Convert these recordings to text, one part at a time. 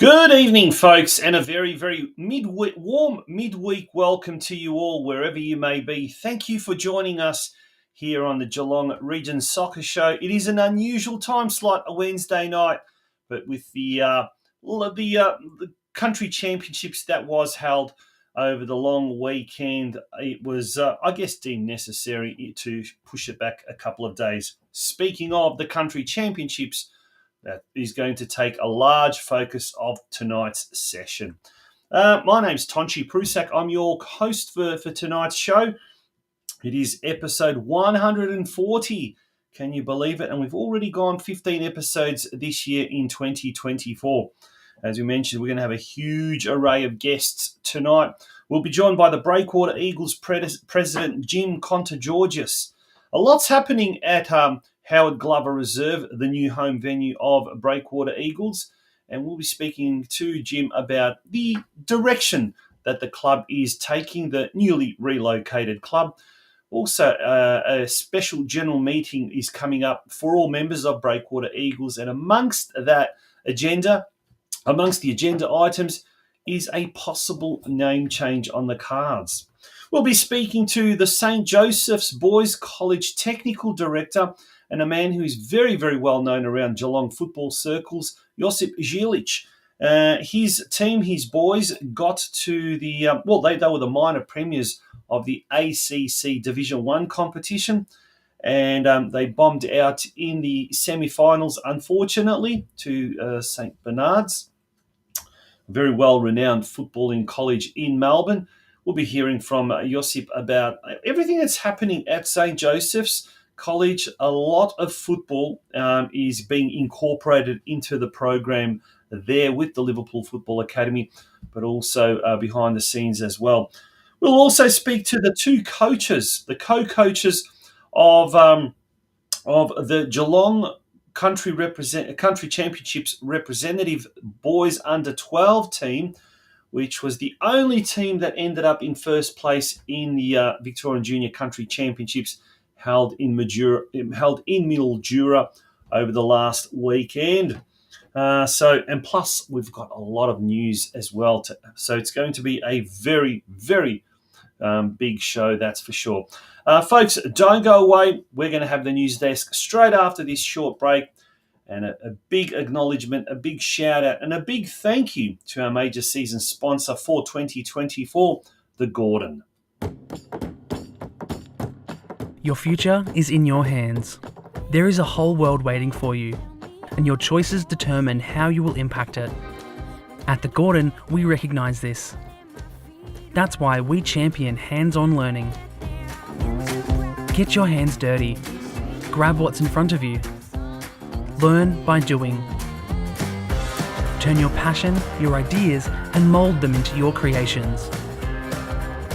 Good evening, folks, and a very, very warm midweek welcome to you all, wherever you may be. Thank you for joining us here on the Geelong Region Soccer Show. It is an unusual time slot, a Wednesday night, but with the country championships that was held over the long weekend, it was, I guess, deemed necessary to push it back a couple of days. Speaking of the country championships, that is going to take a large focus of tonight's session. My name's Tonchi Prusak. I'm your host for tonight's show. It is episode 140. Can you believe it? And we've already gone 15 episodes this year in 2024. As we mentioned, we're going to have a huge array of guests tonight. We'll be joined by the Breakwater Eagles president, Jim KONTOGEORGIS. A lot's happening at Howard Glover Reserve, the new home venue of Breakwater Eagles. And we'll be speaking to Jim about the direction that the club is taking, the newly relocated club. Also, a special general meeting is coming up for all members of Breakwater Eagles. And amongst the agenda items is a possible name change on the cards. We'll be speaking to the St. Joseph's Boys College Technical Director and a man who is very, very well known around Geelong football circles, JOSIP ZILIC. His team, his boys, got to they were the minor premiers of the ACC Division 1 competition, and they bombed out in the semi-finals, unfortunately, to St. Bernard's, a very well-renowned footballing college in Melbourne. We'll be hearing from Josip about everything that's happening at St. Joseph's College. A lot of football is being incorporated into the program there with the Liverpool Football Academy, but also behind the scenes as well. We'll also speak to the two coaches, the co-coaches of the Geelong Country Championships representative boys under 12 team, which was the only team that ended up in first place in the Victorian Junior Country Championships held in Mildura over the last weekend. Plus we've got a lot of news as well. So it's going to be a very, very big show, that's for sure. Folks, don't go away. We're going to have the news desk straight after this short break. And a big acknowledgement, a big shout out, and a big thank you to our major season sponsor for 2024, the Gordon. Your future is in your hands. There is a whole world waiting for you, and your choices determine how you will impact it. At the Gordon, we recognise this. That's why we champion hands-on learning. Get your hands dirty. Grab what's in front of you. Learn by doing. Turn your passion, your ideas, and mould them into your creations.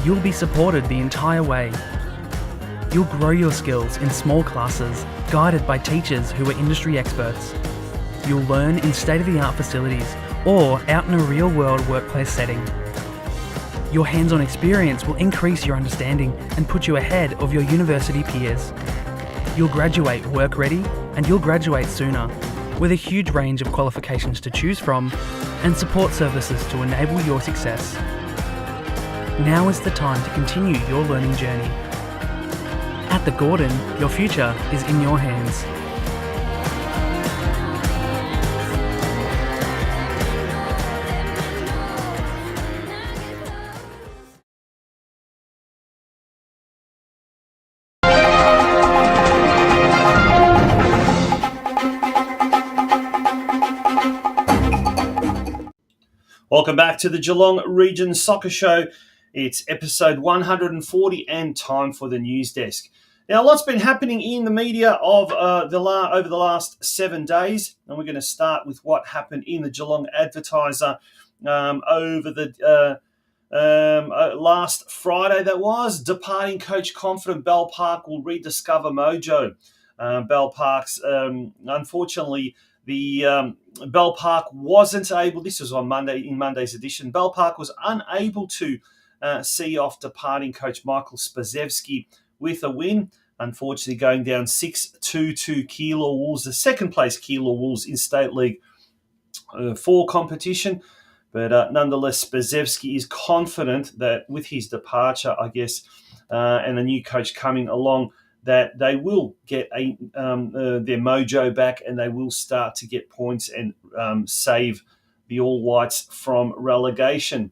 You'll be supported the entire way. You'll grow your skills in small classes, guided by teachers who are industry experts. You'll learn in state-of-the-art facilities or out in a real-world workplace setting. Your hands-on experience will increase your understanding and put you ahead of your university peers. You'll graduate work-ready, and you'll graduate sooner, with a huge range of qualifications to choose from and support services to enable your success. Now is the time to continue your learning journey. At the Gordon, your future is in your hands. Welcome back to the Geelong Region Soccer Show. It's episode 140 and time for the news desk. Now, a lot's been happening in the media over the last 7 days, and we're going to start with what happened in the Geelong Advertiser over the last Friday. That was departing coach confident Bell Park will rediscover mojo. Bell Park's unfortunately. Bell Park wasn't able, this was on Monday, in Monday's edition, Bell Park was unable to see off departing coach Michael Spazewski with a win, unfortunately going down 6-2 to Keilor Wolves, the second place Keilor Wolves in State League for competition. But nonetheless, Spazewski is confident that with his departure, I guess, and the new coach coming along, that they will get their mojo back and they will start to get points and save the All Whites from relegation.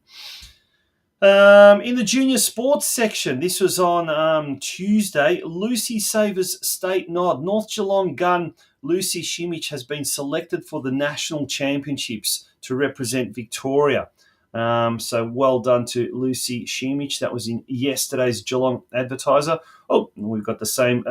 In the junior sports section, this was on Tuesday, Lucy Savers State Nod. North Geelong gun Lucy Shimich has been selected for the National Championships to represent Victoria. So well done to Lucy Shimich. That was in yesterday's Geelong Advertiser. Oh, we've got the same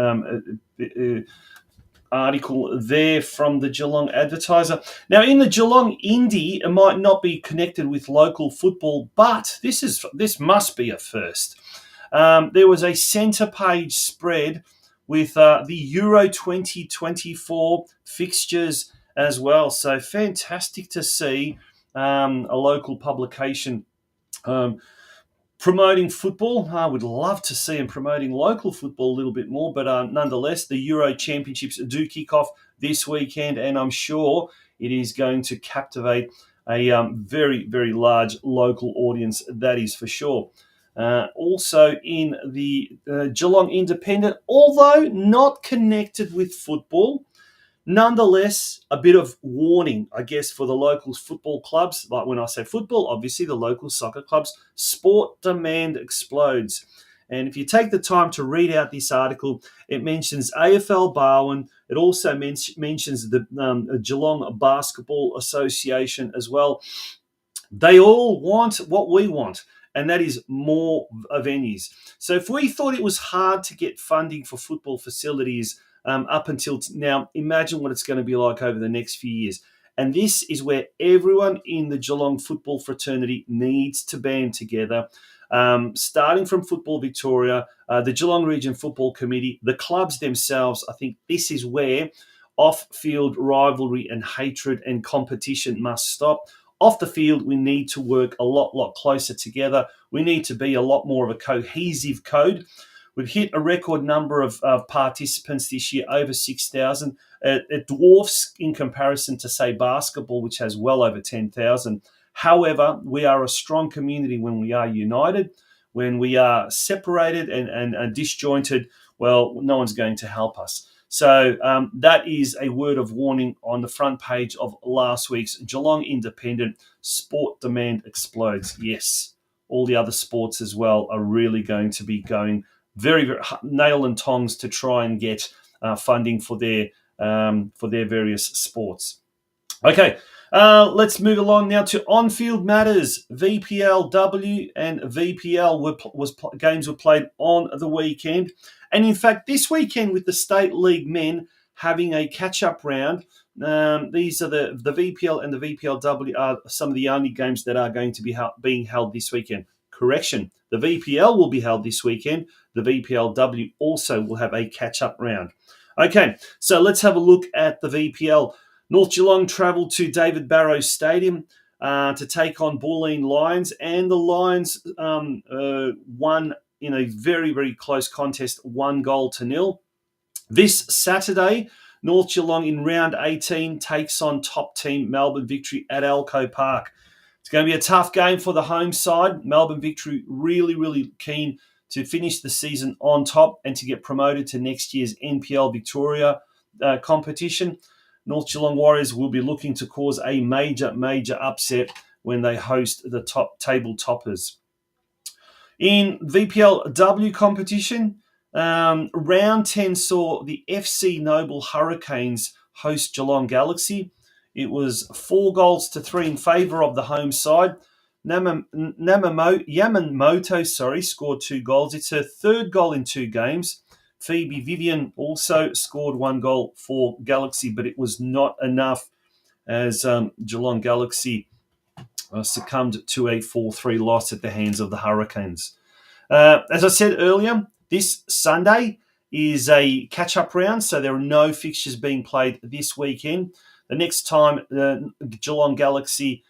article there from the Geelong Advertiser. Now, in the Geelong Indie, it might not be connected with local football, but this must be a first. There was a centre page spread with the Euro 2024 fixtures as well. So fantastic to see a local publication promoting football. I would love to see them promoting local football a little bit more, but nonetheless, the Euro Championships do kick off this weekend, and I'm sure it is going to captivate a very, very large local audience, that is for sure. Also in the Geelong Independent, although not connected with football, nonetheless, a bit of warning, I guess, for the local football clubs. Like when I say football, obviously the local soccer clubs. Sport demand explodes. And if you take the time to read out this article, it mentions AFL Barwon. It also mentions the Geelong Basketball Association as well. They all want what we want, and that is more venues. So if we thought it was hard to get funding for football facilities up until now, imagine what it's going to be like over the next few years. And this is where everyone in the Geelong football fraternity needs to band together, starting from Football Victoria, the Geelong Region Football Committee, the clubs themselves. I think this is where off-field rivalry and hatred and competition must stop. Off the field, we need to work a lot closer together. We need to be a lot more of a cohesive code. We've hit a record number of participants this year, over 6,000. It dwarfs in comparison to, say, basketball, which has well over 10,000. However, we are a strong community when we are united. When we are separated and disjointed, well, no one's going to help us. So that is a word of warning on the front page of last week's Geelong Independent. Sport demand explodes. Yes, all the other sports as well are really going to be going very, very nail and tongs to try and get funding for their various sports. Okay, let's move along now to on-field matters. VPLW and VPL games were played on the weekend. And in fact, this weekend with the State League men having a catch-up round, these are the VPL and the VPLW are some of the only games that are going to be being held this weekend. Correction, the VPL will be held this weekend. The VPLW also will have a catch-up round. Okay, so let's have a look at the VPL. North Geelong travelled to David Barrow Stadium to take on Bulleen Lions, and the Lions won in a very, very close contest, 1-0. This Saturday, North Geelong in round 18 takes on top team Melbourne Victory at Alco Park. It's going to be a tough game for the home side. Melbourne Victory really, really keen to finish the season on top and to get promoted to next year's NPL Victoria competition. North Geelong Warriors will be looking to cause a major, major upset when they host the top table toppers. In VPLW competition, round 10 saw the FC Noble Hurricanes host Geelong Galaxy. It was 4-3 in favour of the home side. Yamamoto scored 2 goals. It's her third goal in 2 games. Phoebe Vivian also scored 1 goal for Galaxy, but it was not enough as Geelong Galaxy succumbed to a 4-3 loss at the hands of the Hurricanes. As I said earlier, this Sunday is a catch-up round, so there are no fixtures being played this weekend. The next time Geelong Galaxy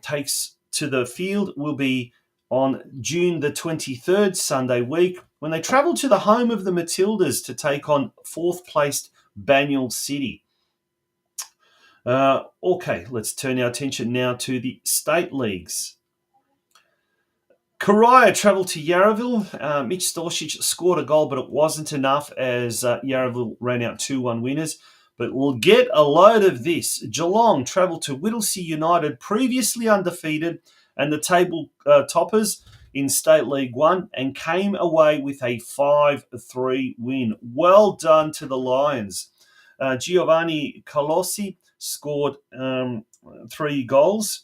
takes to the field will be on June the 23rd, Sunday week, when they travel to the home of the Matildas to take on 4th-placed Banyule City. Okay, let's turn our attention now to the state leagues. Karaya travelled to Yarraville. Mitch Storchich scored a goal, but it wasn't enough as Yarraville ran out 2-1 winners. But we'll get a load of this. Geelong travelled to Whittlesea United, previously undefeated, and the table toppers in State League 1, and came away with a 5-3 win. Well done to the Lions. Giovanni Colossi scored 3 goals.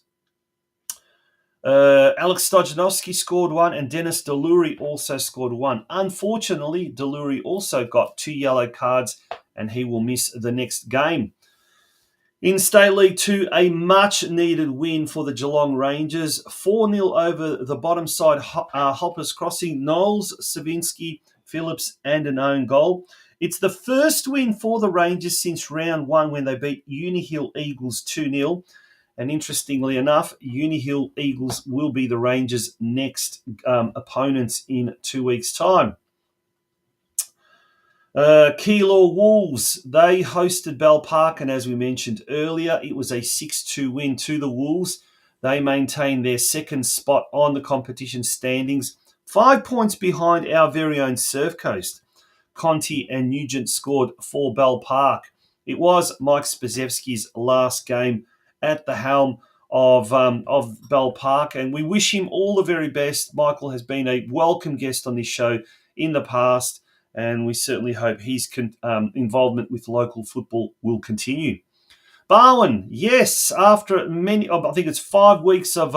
Alex Stojanovski scored 1, and Dennis Deluri also scored 1. Unfortunately, Deluri also got 2 yellow cards, and he will miss the next game. In State League 2, a much-needed win for the Geelong Rangers. 4-0 over the bottom side Hoppers Crossing. Knowles, Savinsky, Phillips, and an own goal. It's the first win for the Rangers since round 1 when they beat Unihill Eagles 2-0. And interestingly enough, Unihill Eagles will be the Rangers' next opponents in 2 weeks' time. Keilor Wolves, they hosted Bell Park, and as we mentioned earlier, it was a 6-2 win to the Wolves. They maintain their second spot on the competition standings, 5 points behind our very own Surf Coast. Conti and Nugent scored for Bell Park. It was Mike Spazewski's last game at the helm of Bell Park, and we wish him all the very best. Michael has been a welcome guest on this show in the past, and we certainly hope his involvement with local football will continue. Barwon, yes, after many, I think it's 5 weeks of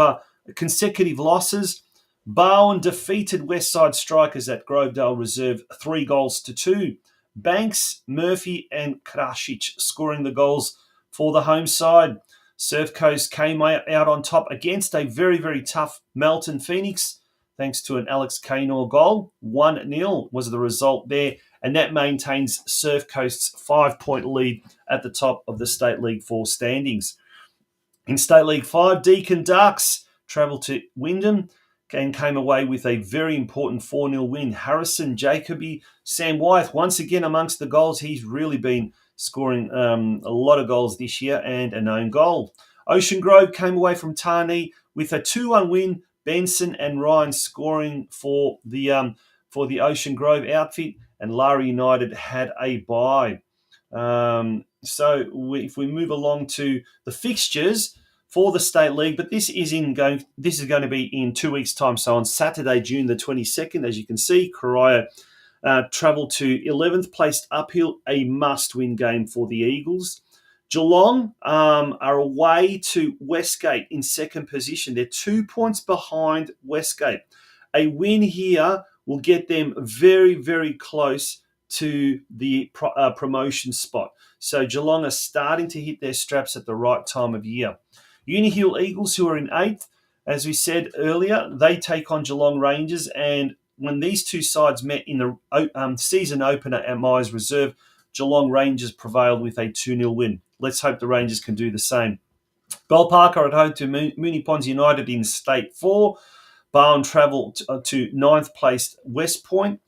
consecutive losses, Barwon defeated Westside Strikers at Grovedale Reserve 3-2. Banks, Murphy, and Krasic scoring the goals for the home side. Surf Coast came out on top against a very, very tough Melton Phoenix, thanks to an Alex Kaynor goal. 1-0 was the result there, and that maintains Surf Coast's 5-point lead at the top of the State League 4 standings. In State League 5, Deakin Ducks travelled to Wyndham and came away with a very important 4-0 win. Harrison, Jacoby, Sam Wyeth, once again amongst the goals. He's really been scoring a lot of goals this year, and an own goal. Ocean Grove came away from Tarnee with a 2-1 win. Benson and Ryan scoring for the Ocean Grove outfit, and Lara United had a bye. If we move along to the fixtures for the State League, but this is going to be in 2 weeks' time. So on Saturday, June the 22nd, as you can see, Karaya travelled to 11th placed Uphill, a must-win game for the Eagles. Geelong are away to Westgate in second position. They're 2 points behind Westgate. A win here will get them very, very close to the promotion spot. So Geelong are starting to hit their straps at the right time of year. Unihill Eagles, who are in 8th, as we said earlier, they take on Geelong Rangers, and when these two sides met in the season opener at Myers Reserve, Geelong Rangers prevailed with a 2-0 win. Let's hope the Rangers can do the same. Bell Park are at home to Moonee Ponds United in State 4. Barwon travel to 9th placed West Point.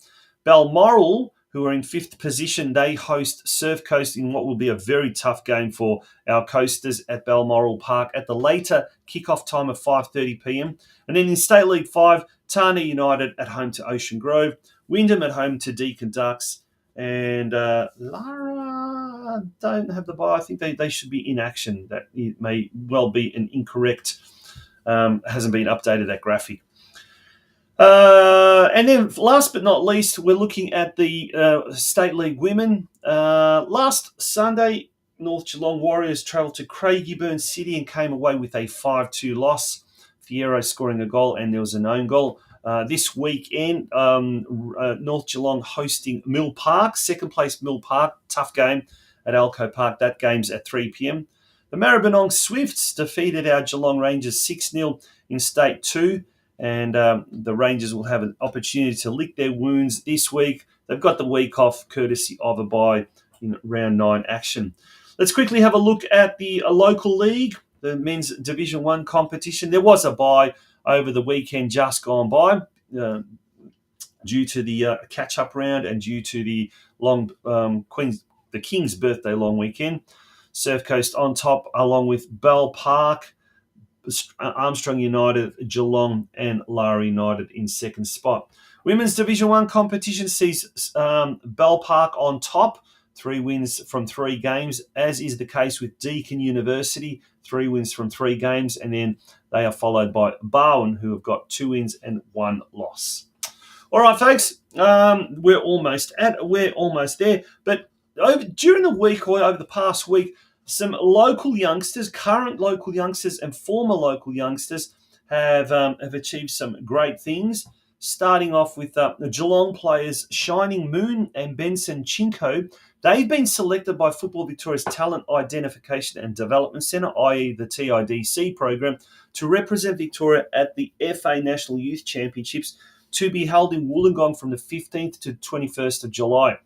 Balmoral, who are in 5th position, they host Surf Coast in what will be a very tough game for our coasters at Balmoral Park at the later kickoff time of 5:30pm. And then in State League 5, Tarnee United at home to Ocean Grove. Wyndham at home to Deakin Ducks. And Lara don't have the bye. I think they should be in action. That may well be an incorrect, hasn't been updated, that graphic. And then last but not least, we're looking at the State League Women. Last Sunday, North Geelong Warriors travelled to Craigieburn City and came away with a 5-2 loss. Fierro scoring a goal, and there was an own goal. This weekend, North Geelong hosting Mill Park, second place Mill Park, tough game at Alco Park. That game's at 3pm. The Maribyrnong Swifts defeated our Geelong Rangers 6-0 in State 2, and the Rangers will have an opportunity to lick their wounds this week. They've got the week off courtesy of a bye in round 9 action. Let's quickly have a look at the local league, the men's Division 1 competition. There was a bye over the weekend just gone by due to the catch-up round and due to the long the King's birthday long weekend. Surf Coast on top, along with Bell Park, Armstrong United, Geelong and Lara United in second spot. Women's Division 1 competition sees Bell Park on top, 3 wins from 3 games, as is the case with Deakin University, 3 wins from 3 games, and then they are followed by Barwon, who have got 2 wins and 1 loss. All right, folks, we're almost there. But during the week or over the past week, some local youngsters, current local youngsters and former local youngsters have achieved some great things. Starting off with the Geelong players Shining Moon and Benson Chinko. They've been selected by Football Victoria's Talent Identification and Development Centre, i.e. the TIDC program, to represent Victoria at the FA National Youth Championships to be held in Wollongong from the 15th to 21st of July.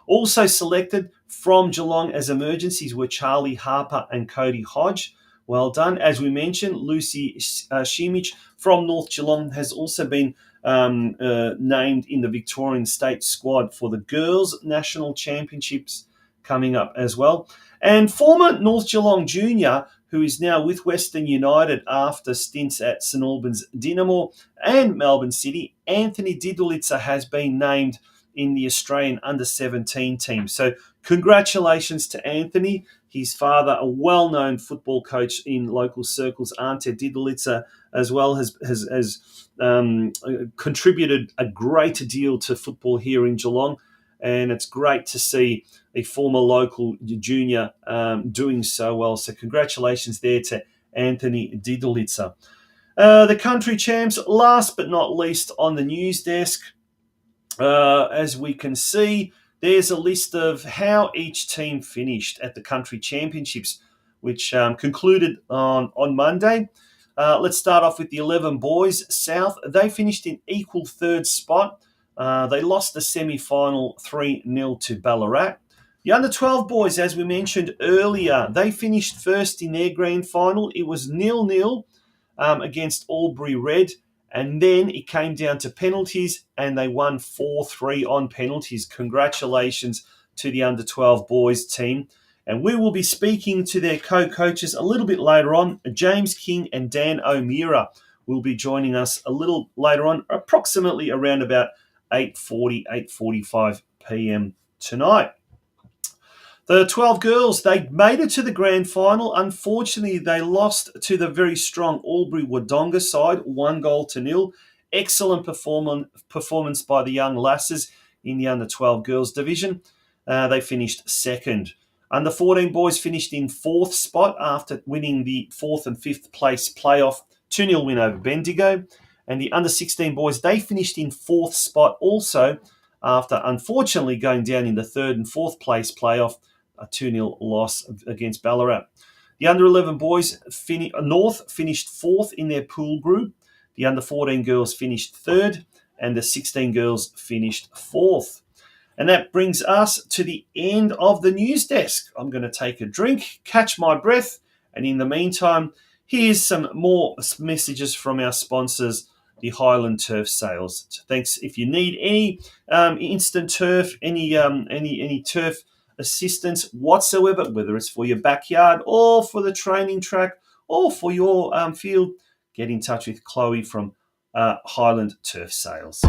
Also selected from Geelong as emergencies were Charlie Harper and Cody Hodge. Well done. As we mentioned, Lucy Shimich from North Geelong has also been named in the Victorian State squad for the Girls National Championships coming up as well. And former North Geelong junior, who is now with Western United after stints at St Albans Dynamo and Melbourne City, Anthony Didulitzer has been named in the Australian under-17 team. So congratulations to Anthony. His father, a well-known football coach in local circles, Ante Didulitzer, as well, has contributed a great deal to football here in Geelong. And it's great to see a former local junior doing so well. So congratulations there to Anthony Didulitzer. The country champs, last but not least on the news desk, as we can see, there's a list of how each team finished at the country championships, which concluded on Monday. Let's start off with the 11 boys. South, they finished in equal third spot. They lost the semi-final 3-0 to Ballarat. The under-12 boys, as we mentioned earlier, they finished first in their grand final. It was 0-0 against Albury Red. And then it came down to penalties, and they won 4-3 on penalties. Congratulations to the under-12 boys team. And we will be speaking to their co-coaches a little bit later on. James King and Dan O'Meara will be joining us a little later on, approximately around about 8:40, 8:45 p.m. tonight. The 12 girls, they made it to the grand final. Unfortunately, they lost to the very strong Albury Wodonga side, 1-0. Excellent performance by the young lasses in the under-12 girls division. They finished second. Under-14 boys finished in fourth spot after winning the fourth and fifth place playoff 2-0 win over Bendigo. And the under-16 boys, they finished in fourth spot also after unfortunately going down in the third and fourth place playoff, a 2-0 loss against Ballarat. The under-11 boys, North finished fourth in their pool group. The under-14 girls finished third, and the 16 girls finished fourth. And that brings us to the end of the news desk. I'm going to take a drink, catch my breath, and in the meantime, here's some more messages from our sponsors, the Highland Turf Sales. Thanks. If you need any instant turf, any turf assistance whatsoever, whether it's for your backyard or for the training track or for your field, get in touch with Chloe from Highland Turf Sales.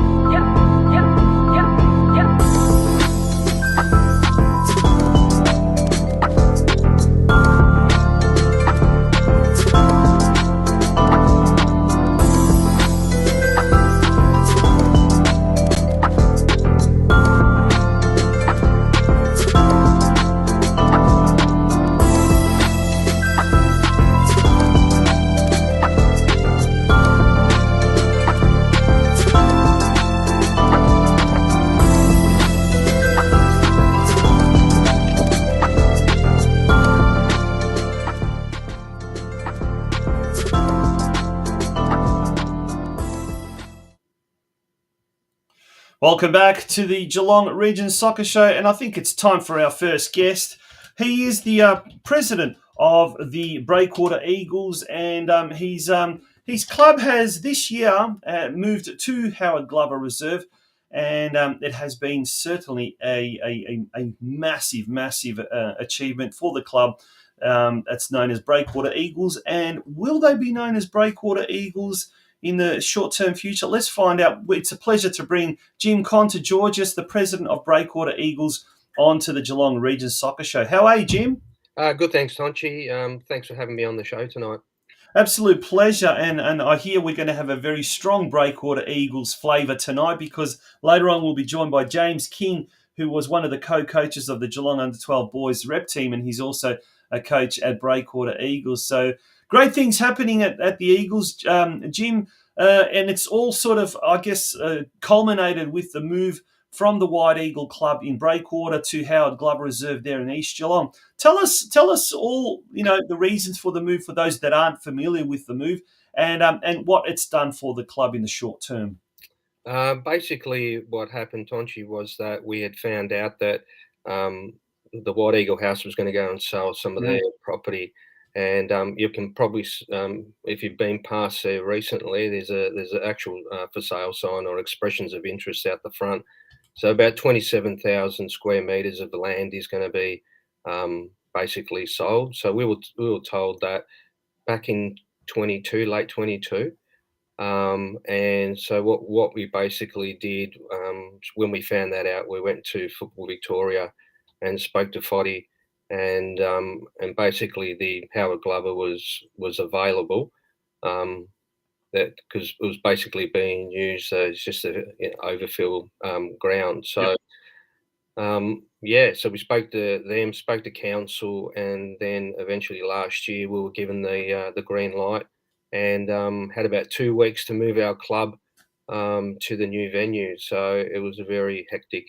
Welcome back to the Geelong Region Soccer Show, and I think it's time for our first guest. He is the president of the Breakwater Eagles, and his club has this year moved to Howard Glover Reserve, And it has been certainly a massive, massive achievement for the club. That's known as Breakwater Eagles. And will they be known as Breakwater Eagles in the short-term future? Let's find out. It's a pleasure to bring Jim KONTOGEORGIS, the president of Breakwater Eagles, on to the Geelong Region Soccer Show. How are you, Jim? Good, thanks, Tonchi. Thanks for having me on the show tonight. Absolute pleasure, and I hear we're going to have a very strong Breakwater Eagles flavour tonight, because later on we'll be joined by James King, who was one of the co-coaches of the Geelong Under-12 boys rep team, and he's also a coach at Breakwater Eagles. So great things happening at the Eagles, Jim, and it's all sort of, I guess, culminated with the move from the White Eagle Club in Breakwater to Howard Glover Reserve there in East Geelong. Tell us all, the reasons for the move for those that aren't familiar with the move, and what it's done for the club in the short term. Basically, what happened, Tonchi, was that we had found out that the White Eagle House was going to go and sell some of their property, and you can probably, if you've been past there recently, there's an actual for sale sign or expressions of interest out the front. So about 27,000 square metres of the land is going to be basically sold. So we were told that back in late 22. And so what we basically did, when we found that out, we went to Football Victoria and spoke to Foddy, and basically the Howard Glover was available. That because it was basically being used as just an overfill ground. So so we spoke to them, spoke to council, and then eventually last year we were given the green light, and had about 2 weeks to move our club to the new venue. So it was a very hectic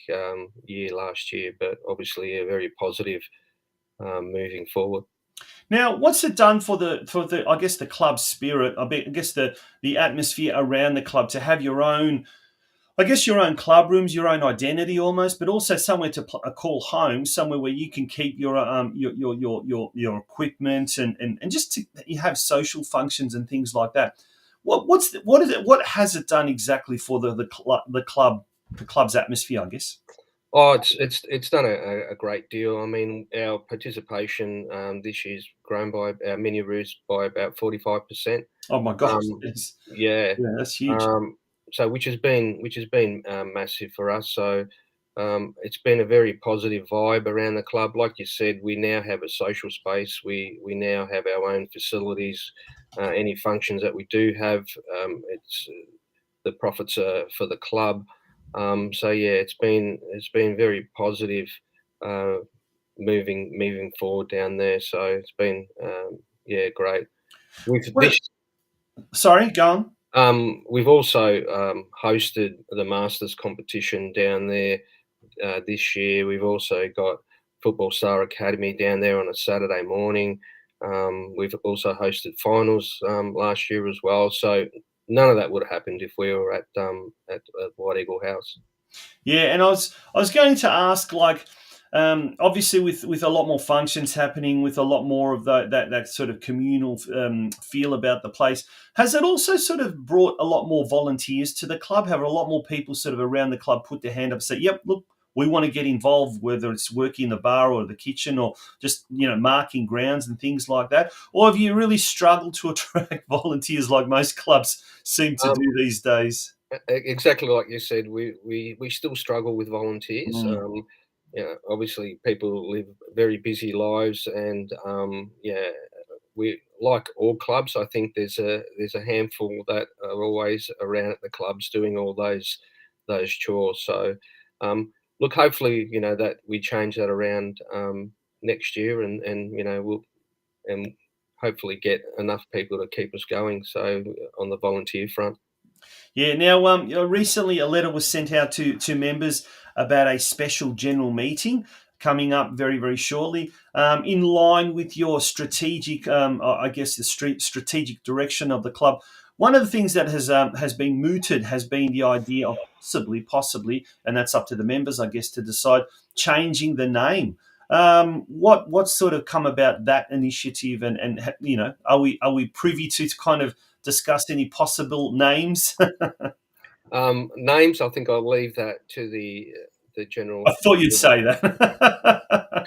year last year, but obviously a very positive moving forward. Now, what's it done for the I guess the club spirit? I guess the atmosphere around the club, to have your own, I guess, your own club rooms, your own identity almost, but also somewhere to call home, somewhere where you can keep your equipment and just you have social functions and things like that. What has it done exactly for the club's atmosphere, I guess? Oh, it's done a great deal. I mean, our participation this year's grown by our mini roos by about 45%. Oh my gosh! Yeah, that's huge. So which has been massive for us. So it's been a very positive vibe around the club. Like you said, we now have a social space. We now have our own facilities. Any functions that we do have, it's the profits are for the club. So yeah, it's been very positive moving forward down there. So it's been great. Sorry, go on. We've also hosted the Masters competition down there this year. We've also got Football Star Academy down there on a Saturday morning. We've also hosted finals last year as well. So none of that would have happened if we were at White Eagle House. Yeah, and I was going to ask, like, obviously with a lot more functions happening, with a lot more of that sort of communal feel about the place, has it also sort of brought a lot more volunteers to the club? Have a lot more people sort of around the club put their hand up and say, yep, look, we want to get involved, whether it's working in the bar or the kitchen or just, marking grounds and things like that? Or have you really struggled to attract volunteers like most clubs seem to do these days? Exactly like you said, we still struggle with volunteers. Obviously people live very busy lives, and we, like all clubs, I think there's a handful that are always around at the clubs doing all those chores. So look, hopefully that we change that around next year, and we'll hopefully get enough people to keep us going. So on the volunteer front. Yeah. Now, recently a letter was sent out to members about a special general meeting coming up very, very shortly, in line with your strategic, I guess, the strategic direction of the club. One of the things that has been mooted has been the idea of possibly, and that's up to the members, I guess, to decide, changing the name. What's sort of come about that initiative, and are we privy to kind of discuss any possible names? Names, I think I'll leave that to the general. I thought you'd say that.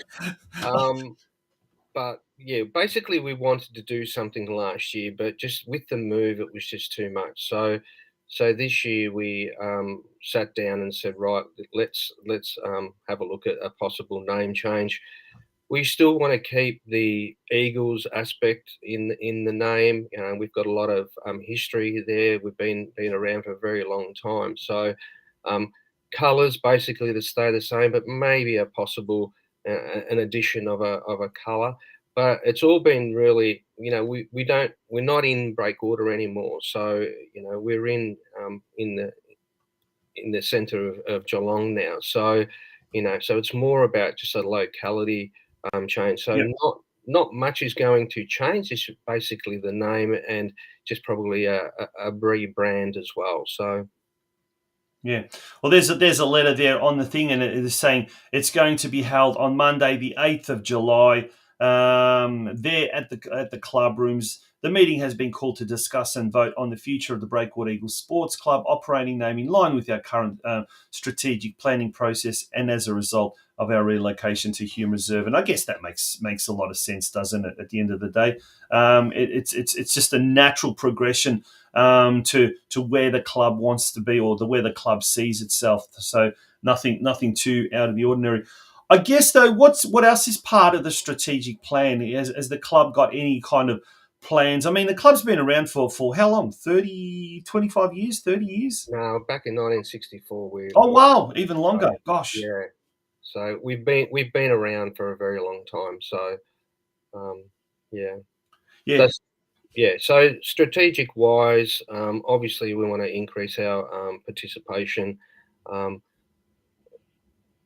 But yeah, basically we wanted to do something last year, but just with the move, it was just too much. So this year we sat down and said, right, let's have a look at a possible name change. We still want to keep the Eagles aspect in the name. We've got a lot of history there. We've been around for a very long time. So colours basically to stay the same, but maybe a possible an addition of a colour. But it's all been really, we're not in Breakwater anymore. So we're in the centre of Geelong now. So so it's more about just a locality change. So Yep. not much is going to change. It's basically the name and just probably a rebrand as well. So Yeah. Well, there's a letter there on the thing, and it is saying it's going to be held on Monday, the 8th of July, there at the club rooms. The meeting has been called to discuss and vote on the future of the Breakwater Eagles Sports Club operating name in line with our current strategic planning process, and as a result of our relocation to Hume Reserve. And I guess that makes a lot of sense, doesn't it? At the end of the day, it's just a natural progression to where the club wants to be, or where the club sees itself. So nothing too out of the ordinary. I guess though, what else is part of the strategic plan? Has the club got any kind of plans? I mean, the club's been around for how long? 30, 25 years, 30 years? now back in 1964, we Oh wow, even longer. Gosh. yeah. So we've been around for a very long time. So yeah, Yeah. that's yeah. So strategic wise, obviously we want to increase our participation. Um,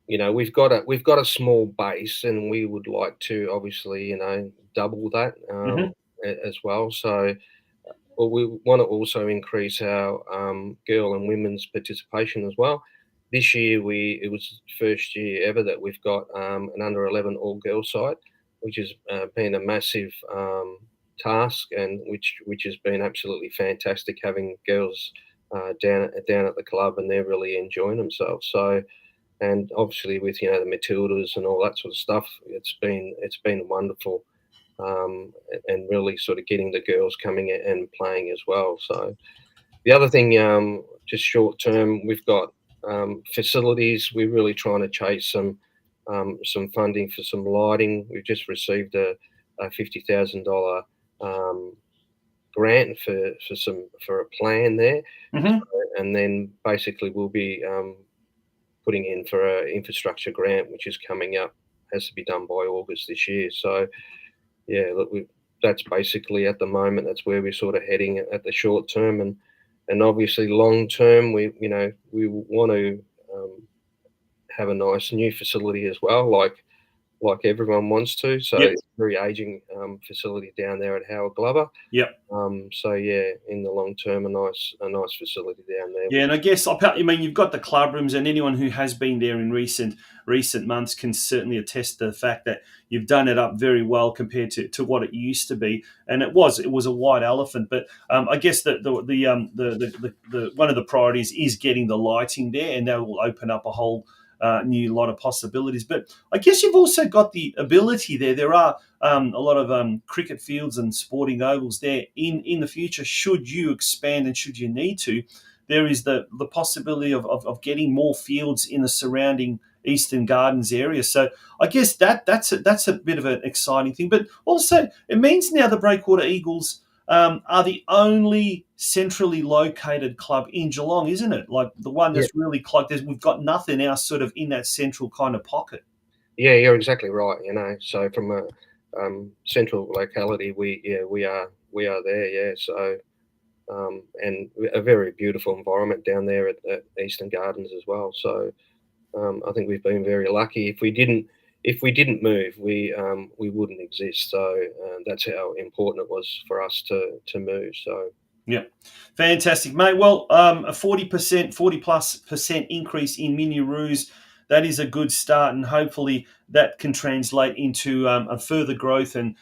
we've got a small base, and we would like to obviously double that Hmm. as well. So, well, we want to also increase our girl and women's participation as well. This year, it was the first year ever that we've got an under 11 all girls side, which has been a massive task, and which has been absolutely fantastic having girls down at the club, and they're really enjoying themselves. So and obviously with the Matildas and all that sort of stuff, it's been wonderful, and really sort of getting the girls coming in and playing as well. So the other thing, just short term, we've got facilities. We're really trying to chase some funding for some lighting. We've just received a $50,000 grant for a plan there, Hmm. and then basically we'll be putting in for an infrastructure grant, which is coming up, has to be done by August this year. So, yeah, look, that's basically at the moment, that's where we're sort of heading at the short term. And obviously long term, we want to have a nice new facility as well, like everyone wants to. So Yep. it's a very aging facility down there at Howard Glover. Yep. So yeah, in the long term, a nice facility down there. Yeah, and I guess I mean you've got the club rooms, and anyone who has been there in recent months can certainly attest to the fact that you've done it up very well compared to what it used to be. And it was a white elephant, but I guess the one of the priorities is getting the lighting there, and that will open up a whole new lot of possibilities. But I guess you've also got the ability there. There are a lot of cricket fields and sporting ovals there in the future. Should you expand and should you need to, there is the possibility of getting more fields in the surrounding Eastern Gardens area. So I guess that's a bit of an exciting thing. But also it means now the Breakwater Eagles are the only centrally located club in Geelong, isn't it? Like the one Yeah, that's really close. We've got nothing else sort of in that central kind of pocket. yeah, you're exactly right. So from a central locality, we are there. Yeah, so and a very beautiful environment down there at Eastern Gardens as well. So I think we've been very lucky. If we didn't move, we wouldn't exist. So that's how important it was for us to move. So Yeah, fantastic, mate. Well, a 40%, 40+% increase in mini roos. That is a good start, and hopefully that can translate into a further growth and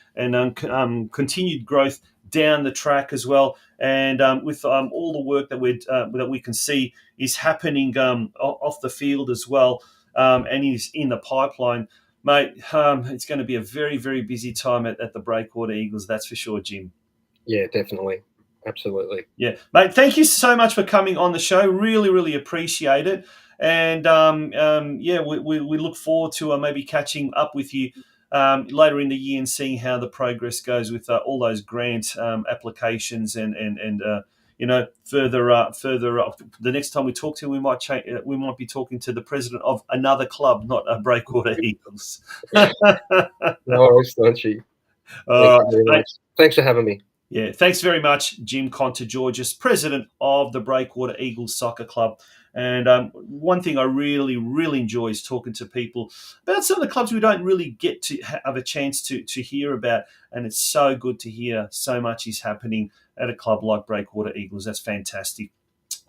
continued growth down the track as well. And with all the work that we can see is happening off the field as well, and is in the pipeline, mate. It's going to be a very, very busy time at the Breakwater Eagles, that's for sure, Jim. Yeah, definitely. Absolutely. Yeah, mate, thank you so much for coming on the show. Really, really appreciate it. And we look forward to maybe catching up with you later in the year and seeing how the progress goes with all those grant applications and further up. The next time we talk to you, we might be talking to the president of another club, not a Breakwater Eagles. No worries, Stunchy. Thanks for having me. Yeah, thanks very much, Jim KONTOGEORGIS, president of the Breakwater Eagles Soccer Club. And one thing I really, really enjoy is talking to people about some of the clubs we don't really get to have a chance to hear about. And it's so good to hear so much is happening at a club like Breakwater Eagles. That's fantastic.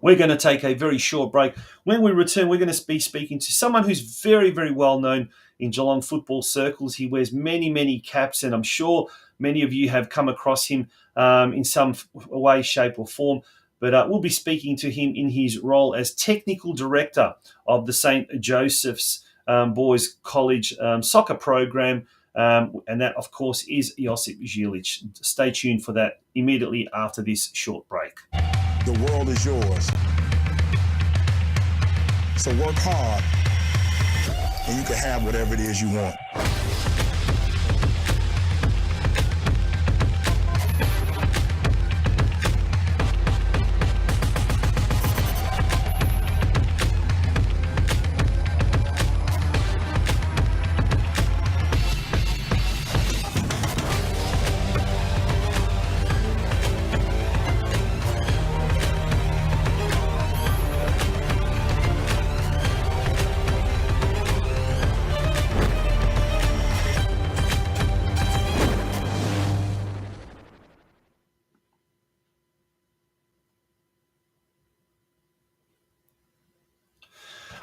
We're going to take a very short break. When we return, we're going to be speaking to someone who's very, very well known in Geelong football circles. He wears many, many caps, and I'm sure many of you have come across him in some way, shape or form. But we'll be speaking to him in his role as technical director of the St. Joseph's Boys College soccer program. And that, of course, is JOSIP ZILIC. Stay tuned for that immediately after this short break. The world is yours. So work hard, and you can have whatever it is you want.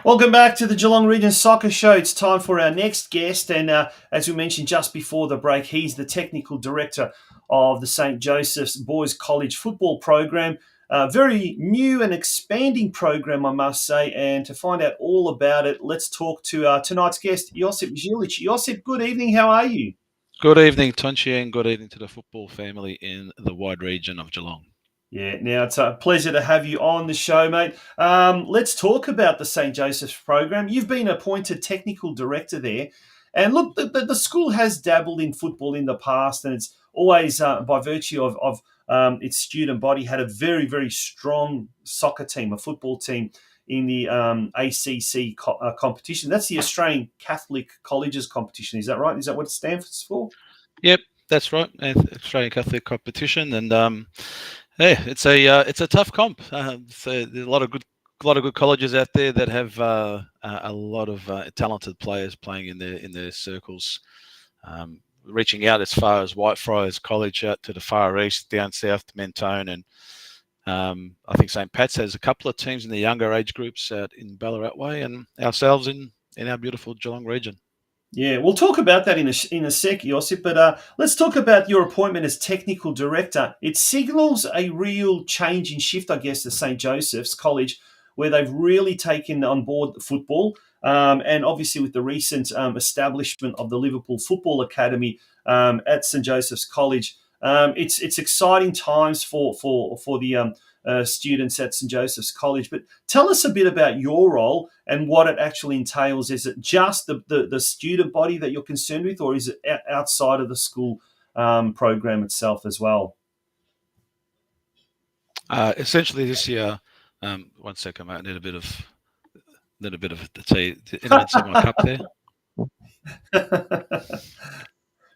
Welcome back to the Geelong Region Soccer Show. It's time for our next guest. And as we mentioned just before the break, he's the technical director of the St. Joseph's Boys College football program. Very new and expanding program, I must say. And to find out all about it, let's talk to tonight's guest, JOSIP ZILIC. JOSIP, good evening. How are you? Good evening, Tunchi, and good evening to the football family in the wide region of Geelong. Yeah, now it's a pleasure to have you on the show, mate. Let's talk about the St. Joseph's program. You've been appointed technical director there. And look, the school has dabbled in football in the past, and it's always, by virtue of its student body, had a very, very strong soccer team, a football team in the ACC competition. That's the Australian Catholic Colleges competition. Is that right? Is that what it stands for? Yep, that's right. Australian Catholic competition, and it's a tough comp. There's a lot of good colleges out there that have a lot of talented players playing in their circles, reaching out as far as Whitefriars College, out to the far east, down south to Mentone, and I think St. Pat's has a couple of teams in the younger age groups out in Ballarat Way, and ourselves in our beautiful Geelong region. Yeah, we'll talk about that in a sec, JOSIP, but let's talk about your appointment as technical director. It signals a real change in shift, I guess, to St. Joseph's College, where they've really taken on board the football, and obviously with the recent establishment of the Liverpool Football Academy at St. Joseph's College. It's exciting times for the students at St. Joseph's College. But tell us a bit about your role and what it actually entails. Is it just the student body that you're concerned with, or is it outside of the school program itself as well? Essentially this year, 1 second, mate, I need a bit of the tea. Anyone see my cup there?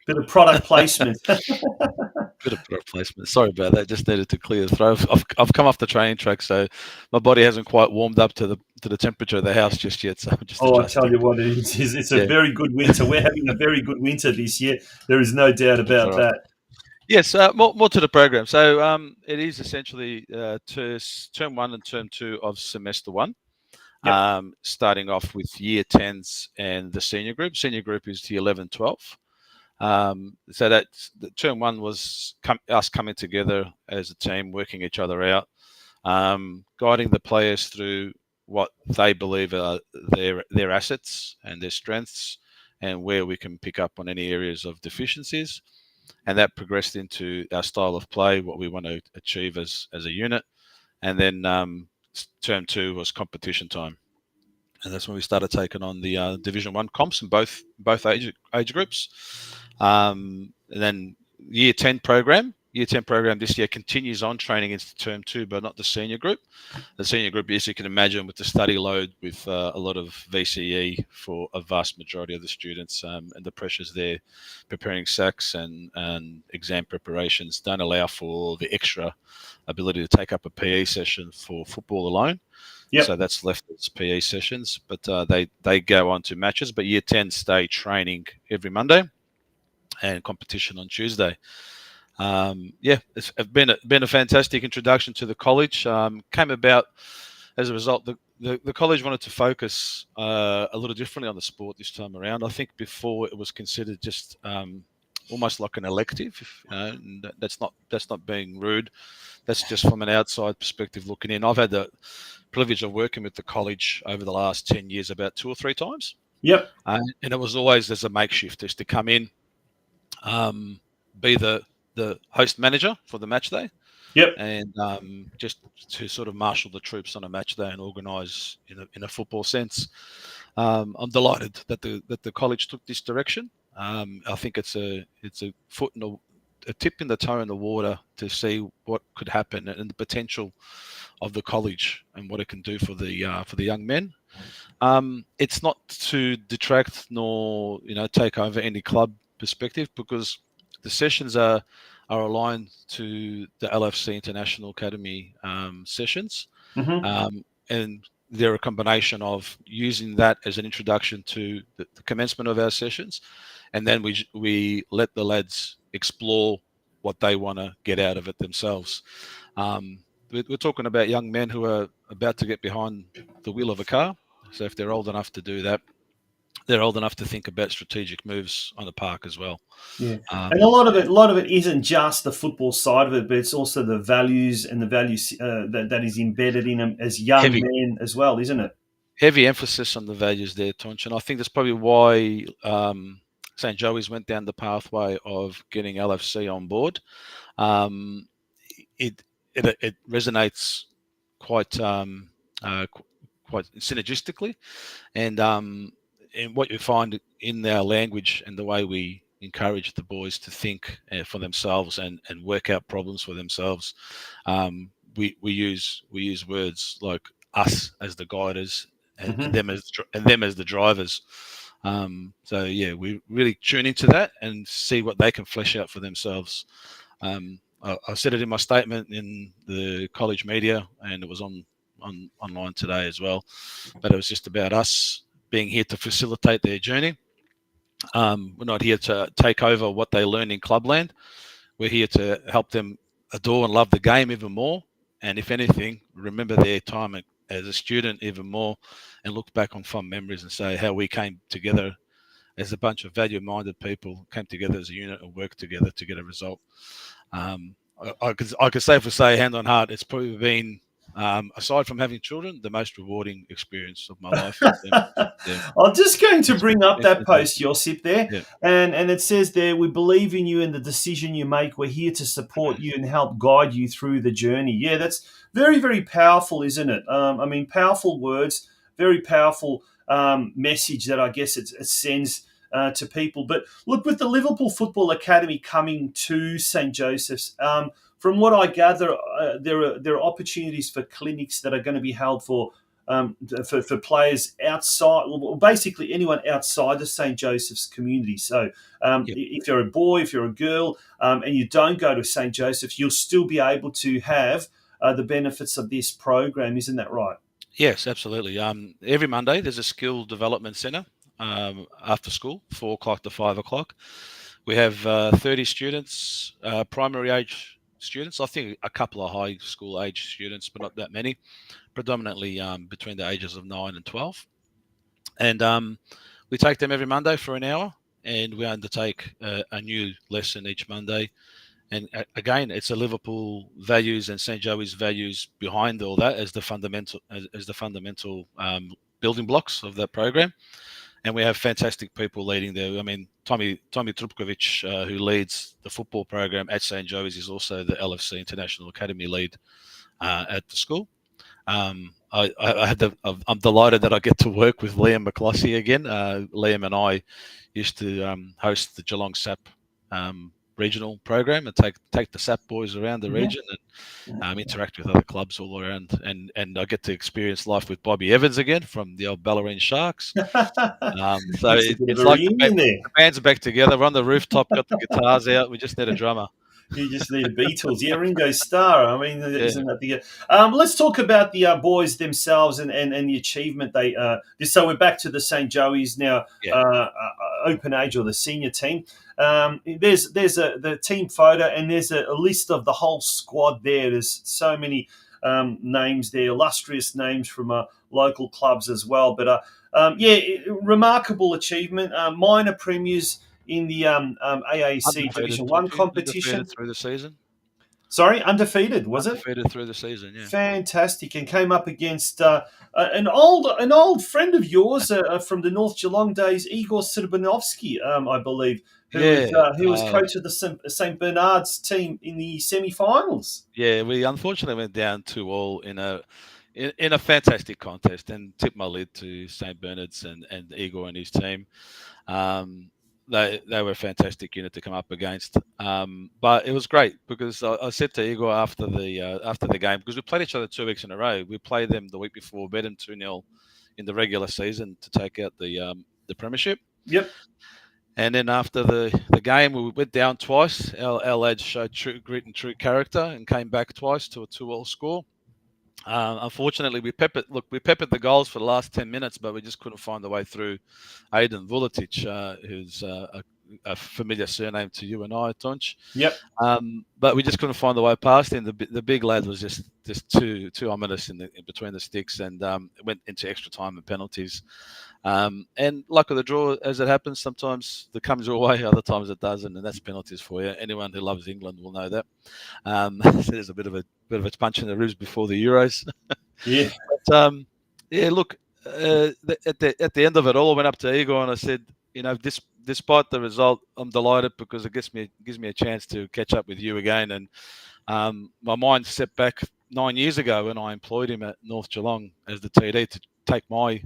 Bit of product placement. Bit of product placement. Sorry about that. Just needed to clear the throat. I've come off the training track, so my body hasn't quite warmed up to the temperature of the house just yet. So I'm just adjusting. I tell you what, it's a very good winter. We're having a very good winter this year. There is no doubt about that. Yes, more to the program. So it is essentially term 1 and term 2 of semester 1. Yep. Starting off with year 10s and the senior group. Senior group is the 11, 12. So that term one was us coming together as a team, working each other out, guiding the players through what they believe are their assets and their strengths, and where we can pick up on any areas of deficiencies. And that progressed into our style of play, what we want to achieve as a unit. And then term two was competition time, and that's when we started taking on the Division 1 comps in both age groups. And then Year 10 program this year continues on training into term 2, but not the senior group. The senior group, as you can imagine, with the study load, with a lot of VCE for a vast majority of the students, and the pressures there, preparing SACs and exam preparations, don't allow for the extra ability to take up a PE session for football alone. Yep. So that's left as PE sessions, but they go on to matches. But Year 10 stay training every Monday and competition on Tuesday. It's been a fantastic introduction to the college. Came about as a result. The college wanted to focus a little differently on the sport this time around. I think before it was considered just almost like an elective. And that's not being rude. That's just from an outside perspective looking in. I've had the privilege of working with the college over the last 10 years about 2 or 3 times. Yep. And it was always as a makeshift, just to come in, be the host manager for the match day. Yep. And just to sort of marshal the troops on a match day and organise in a football sense. I'm delighted that the college took this direction. I think it's a foot in a tip in the toe in the water to see what could happen and the potential of the college and what it can do for the young men. It's not to detract nor take over any club perspective, because the sessions are aligned to the LFC International Academy sessions, and they're a combination of using that as an introduction to the commencement of our sessions, and then we let the lads explore what they want to get out of it themselves. We're talking about young men who are about to get behind the wheel of a car, so if they're old enough to do that, they're old enough to think about strategic moves on the park as well. Yeah, and a lot of it isn't just the football side of it, but it's also the values and the values that is embedded in them as young men as well, isn't it? Heavy emphasis on the values there, Tonch, and I think that's probably why St. Joey's went down the pathway of getting LFC on board. It resonates quite synergistically, and what you find in our language and the way we encourage the boys to think for themselves and work out problems for themselves. We use words like us as the guiders and them as the drivers. So yeah, we really tune into that and see what they can flesh out for themselves. I said it in my statement in the college media, and it was online today as well. But it was just about us being here to facilitate their journey. We're not here to take over what they learn in clubland. We're here to help them adore and love the game even more, and if anything, remember their time as a student even more, and look back on fond memories and say how we came together as a bunch of value-minded people, came together as a unit and worked together to get a result. I could safely say, hand on heart, it's probably been, aside from having children, the most rewarding experience of my life. I'm just going to bring up that post, Josip, there. Yeah. And it says there, we believe in you and the decision you make. We're here to support you and help guide you through the journey. Yeah, that's very, very powerful, isn't it? Powerful words, very powerful message that I guess it sends to people. But look, with the Liverpool Football Academy coming to St. Joseph's, from what I gather, there are opportunities for clinics that are going to be held for players outside, well, basically anyone outside the St. Joseph's community. So if you're a boy, if you're a girl, and you don't go to St. Joseph's, you'll still be able to have the benefits of this program. Isn't that right? Yes, absolutely. Every Monday there's a skill development centre after school, 4 o'clock to 5 o'clock. We have 30 students, primary age students. I think a couple of high school age students, but not that many. Predominantly between the ages of 9 and 12. And we take them every Monday for an hour, and we undertake a new lesson each Monday. And again, it's a Liverpool values and St. Joey's values behind all that as the fundamental building blocks of that program. And we have fantastic people leading there. I mean, Tommy Trupkovic, who leads the football program at St. Joey's, is also the LFC International Academy lead at the school. I'm delighted that I get to work with Liam McCloskey again. Liam and I used to host the Geelong SAP regional program and take the SAP boys around the region and interact with other clubs all around. And I get to experience life with Bobby Evans again from the old Ballerine Sharks. So it's like the band's back together. We're on the rooftop, got the guitars out. We just need a drummer. You just need a Beatles. Yeah, Ringo Starr. I mean, isn't that the... let's talk about the boys themselves and the achievement they... so we're back to the St. Joey's now, open age or the senior team. There's the team photo and there's a list of the whole squad there. There's so many names there, illustrious names from local clubs as well. But, remarkable achievement. Minor premiers in the AAC Division 1 competition. Undefeated through the season. Sorry, undefeated, was Undefeated through the season, yeah. Fantastic. And came up against an old friend of yours from the North Geelong days, Igor Srbanovsky, I believe, who was coach of the St. Bernard's team in the semi-finals. Yeah, we unfortunately went down 2-2 in a fantastic contest and tipped my lid to St. Bernard's and Igor and his team. They were a fantastic unit to come up against, but it was great because I said to Igor after the game, because we played each other 2 weeks in a row. We played them the week before, beat them 2-0 in the regular season to take out the premiership. Yep. And then after the game, we went down twice. Our lads showed true grit and true character and came back twice to a 2-2 score. Unfortunately, we peppered the goals for the last 10 minutes, but we just couldn't find the way through. Aidan Vuletic, who's a familiar surname to you and I, Tonch. Yep. But we just couldn't find the way past him. The big lad was just too ominous in between the sticks, and went into extra time and penalties. And luck of the draw, as it happens, sometimes it comes your way, other times it doesn't, and that's penalties for you. Anyone who loves England will know that. So there's a bit of a punch in the ribs before the Euros. Yeah. But, look, at the end of it all, I went up to Igor and I said, despite the result, I'm delighted because it gives me a chance to catch up with you again. And my mind stepped back 9 years ago when I employed him at North Geelong as the TD to take my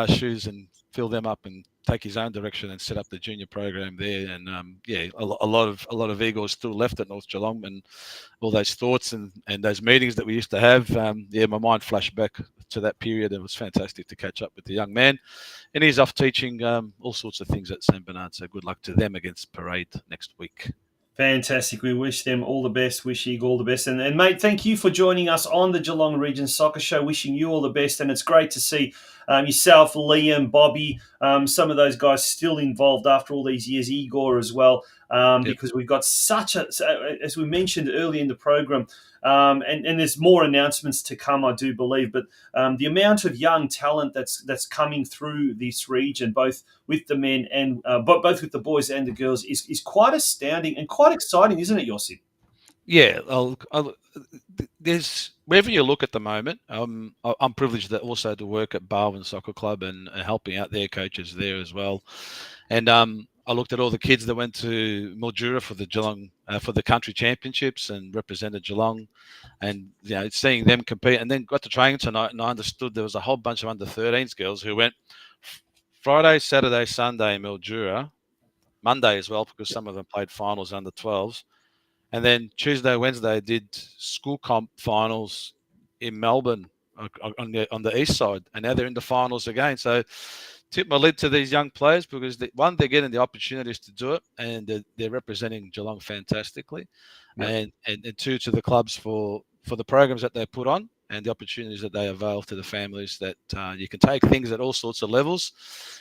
shoes and fill them up and take his own direction and set up the junior program there. And a lot of Eagles still left at North Geelong, and all those thoughts and those meetings that we used to have. My mind flashed back to that period. It was fantastic to catch up with the young man, and he's off teaching all sorts of things at St. Bernard. So good luck to them against Parade next week. Fantastic. We wish them all the best. Wish Igor all the best. And mate, thank you for joining us on the Geelong Region Soccer Show. Wishing you all the best. And it's great to see yourself, Liam, Bobby, some of those guys still involved after all these years, Igor as well, because we've got such as we mentioned earlier in the program, and there's more announcements to come, I do believe, but the amount of young talent that's coming through this region, both with the men and both with the boys and the girls, is quite astounding and quite exciting, isn't it, Josip? Yeah, there's wherever you look at the moment. I'm privileged also to work at Barwon Soccer Club and helping out their coaches there as well. And I looked at all the kids that went to Mildura for the Geelong for the country championships and represented Geelong, and seeing them compete. And then got to training tonight, and I understood there was a whole bunch of under-13s girls who went Friday, Saturday, Sunday in Mildura, Monday as well, because some of them played finals under 12s. And then Tuesday, Wednesday, did school comp finals in Melbourne on the east side, and now they're in the finals again. So, tip my lid to these young players because they're getting the opportunities to do it, and they're representing Geelong fantastically, and two, to the clubs for the programs that they put on and the opportunities that they avail to the families. That you can take things at all sorts of levels.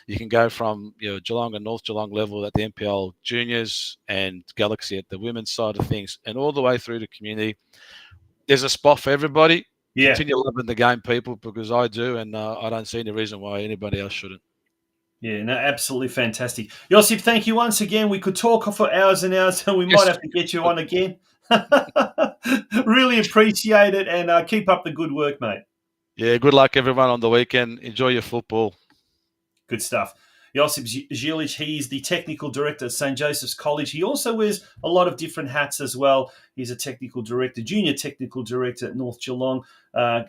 You can go from Geelong and North Geelong level at the NPL juniors and Galaxy at the women's side of things, and all the way through the community. There's a spot for everybody. Yeah. Continue loving the game, people, because I do, and I don't see any reason why anybody else shouldn't. Yeah, no, absolutely fantastic. Josip, thank you once again. We could talk for hours and hours, and we Yes. might have to get you on again. Really appreciate it, and keep up the good work, mate. Yeah, good luck everyone on the weekend. Enjoy your football. Good stuff. Josip ZILIC, he's the technical director at St. Joseph's College. He also wears a lot of different hats as well. He's a technical director, junior technical director at North Geelong.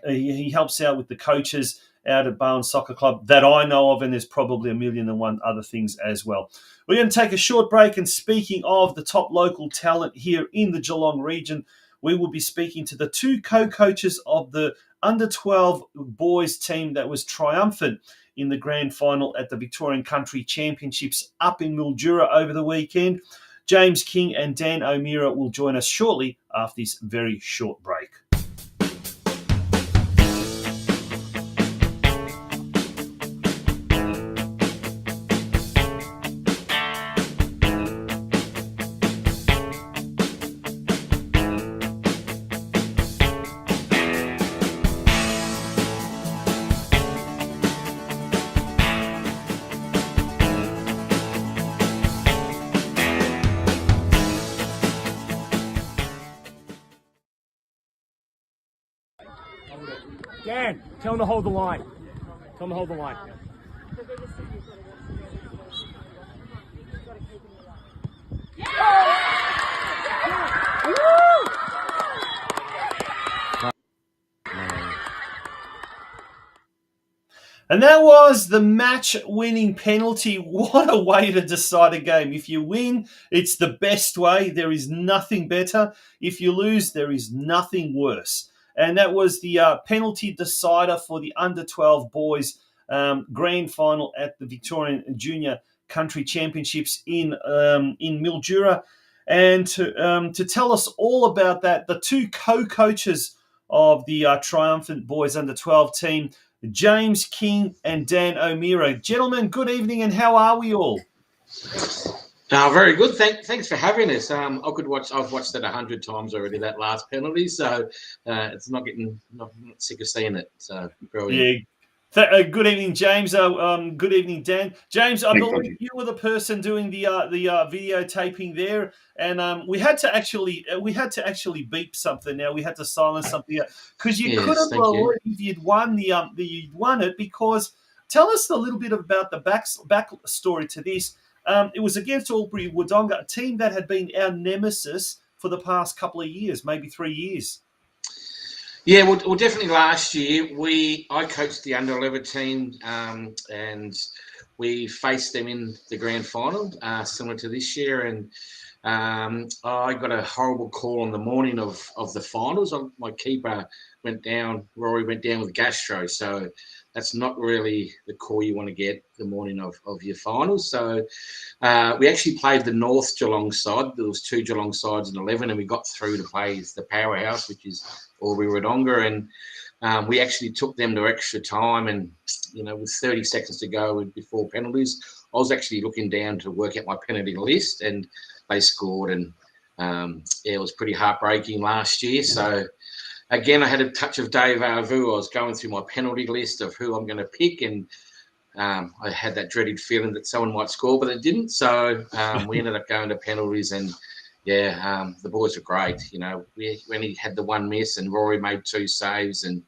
He helps out with the coaches out at Bowen Soccer Club that I know of, and there's probably a million and one other things as well. We're going to take a short break, and speaking of the top local talent here in the Geelong region, we will be speaking to the two co-coaches of the under-12 boys team that was triumphant in the grand final at the Victorian Country Championships up in Mildura over the weekend. James King and Dan O'Meara will join us shortly after this very short break. Dan, tell him to hold the line. Tell him to hold the line. And that was the match-winning penalty. What a way to decide a game. If you win, it's the best way. There is nothing better. If you lose, there is nothing worse. And that was the penalty decider for the under-12 boys grand final at the Victorian Junior Country Championships in Mildura. And to tell us all about that, the two co-coaches of the triumphant boys under-12 team, James King and Dan O'Meara. Gentlemen, good evening, and how are we all? Very good. Thanks for having us. I've watched it 100 times already, that last penalty, so it's not sick of seeing it. So brilliant. Yeah. Good evening, James. Good evening, Dan. James, I believe you were the person doing the videotaping there, and we had to actually beep something. Now we had to silence something because you couldn't believe you'd won you'd won it. Because tell us a little bit about the back story to this. It was against Albury Wodonga, a team that had been our nemesis for the past couple of years, maybe 3 years. Yeah, well, definitely last year I coached the under-11 team, and we faced them in the grand final, similar to this year. And I got a horrible call on the morning of the finals. My keeper Rory went down with gastro, so that's not really the call you want to get the morning of your finals. So we actually played the North Geelong side. There was two Geelong sides in 11, and we got through to play the powerhouse, which is Albury Wodonga, and we actually took them to extra time. And with 30 seconds to go before penalties, I was actually looking down to work out my penalty list, and they scored. And it was pretty heartbreaking last year. So again, I had a touch of deja vu. I was going through my penalty list of who I'm going to pick, and I had that dreaded feeling that someone might score, but it didn't. So we ended up going to penalties, and the boys were great. We only had the one miss, and Rory made two saves, and